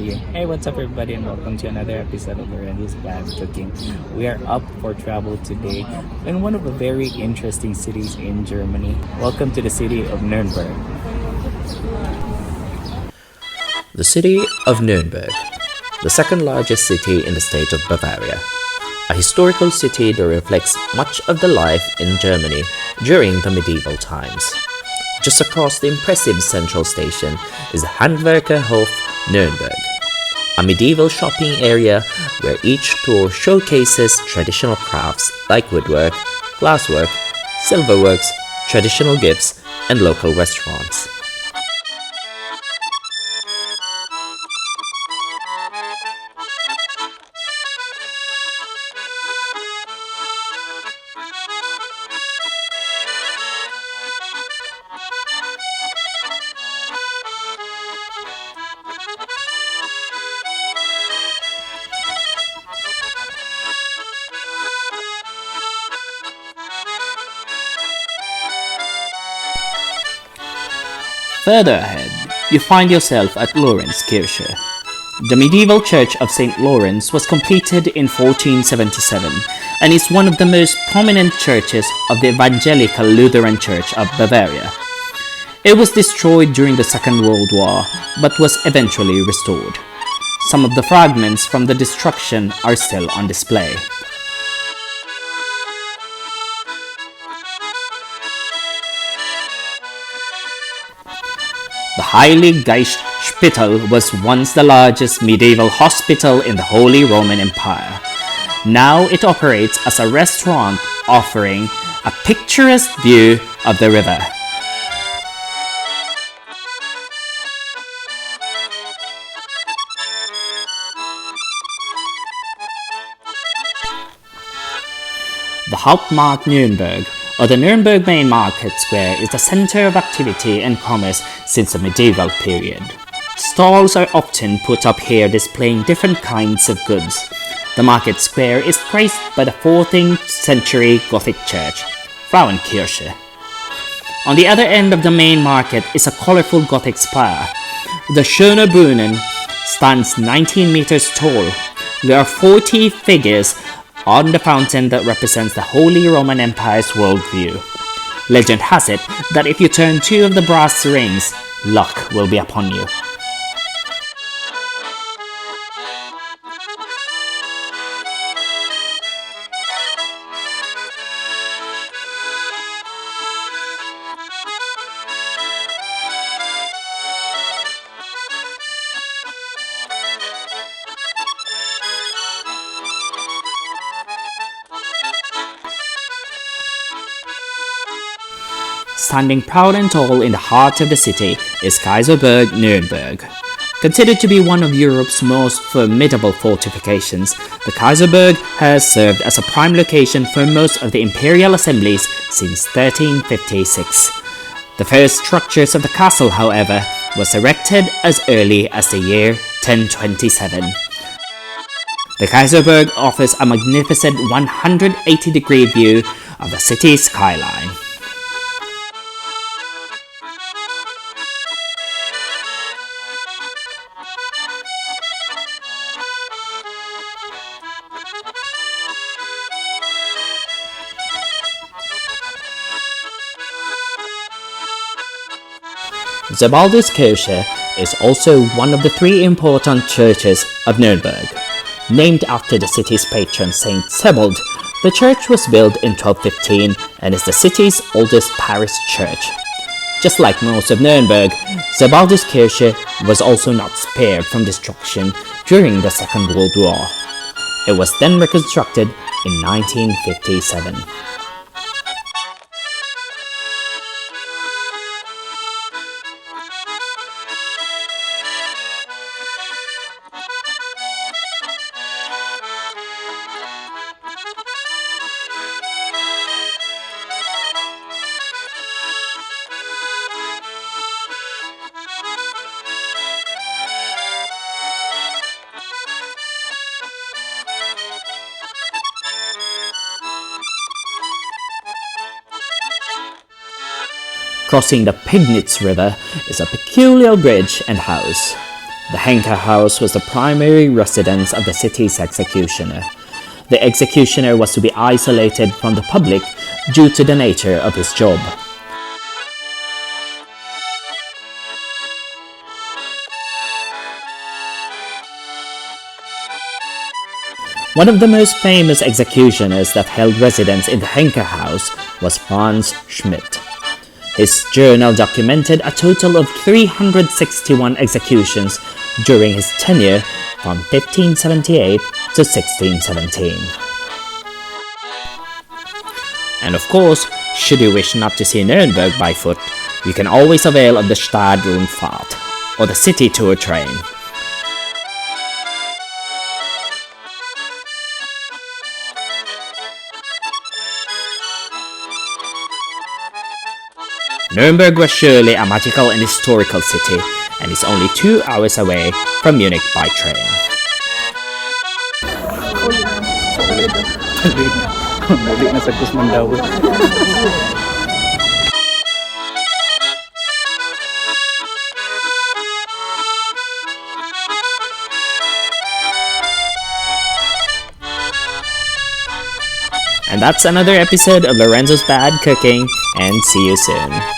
Sige. Hey, what's up everybody and welcome to another episode of Lorenzo's Bad Cooking. We are up for travel today in one of the very interesting cities in Germany. Welcome to the city of Nuremberg. The city of Nuremberg, the second largest city in the state of Bavaria. A historical city that reflects much of the life in Germany during the medieval times. Just across the impressive central station is the Handwerkerhof Nürnberg, a medieval shopping area where each store showcases traditional crafts like woodwork, glasswork, silverworks, traditional gifts, and local restaurants. Further ahead, you find yourself at Lawrence-Kirche. The medieval church of St. Lawrence was completed in 1477 and is one of the most prominent churches of the Evangelical Lutheran Church of Bavaria. It was destroyed during the Second World War but was eventually restored. Some of the fragments from the destruction are still on display. The Heilig-Geist-Spital was once the largest medieval hospital in the Holy Roman Empire. Now it operates as a restaurant offering a picturesque view of the river. The Hauptmarkt Nürnberg, or the Nuremberg main market square, is the center of activity and commerce since the medieval period. Stalls are often put up here displaying different kinds of goods. The market square is graced by the 14th century Gothic church, Frauenkirche. On the other end of the main market is a colorful Gothic spire. The Schöner Brunnen stands 19 meters tall. There are 40 figures on the fountain that represents the Holy Roman Empire's worldview. Legend has it that if you turn 2 of the brass rings, luck will be upon you. Standing proud and tall in the heart of the city is Kaiserberg Nürnberg. Considered to be one of Europe's most formidable fortifications, the Kaiserberg has served as a prime location for most of the imperial assemblies since 1356. The first structures of the castle, however, was erected as early as the year 1027. The Kaiserberg offers a magnificent 180-degree view of the city's skyline. Sebalduskirche is also one of the 3 important churches of Nuremberg. Named after the city's patron Saint Sebald, the church was built in 1215 and is the city's oldest parish church. Just like most of Nuremberg, Sebalduskirche was also not spared from destruction during the Second World War. It was then reconstructed in 1957. Crossing the Pignitz River is a peculiar bridge and house. The Henker House was the primary residence of the city's executioner. The executioner was to be isolated from the public due to the nature of his job. One of the most famous executioners that held residence in the Henker House was Franz Schmidt. His journal documented a total of 361 executions during his tenure from 1578 to 1617. And of course, should you wish not to see Nuremberg by foot, you can always avail of the Stadtrundfahrt, or the city tour train. Nuremberg was surely a magical and historical city, and is only 2 hours away from Munich by train. And that's another episode of Lorenzo's Bad Cooking, and see you soon.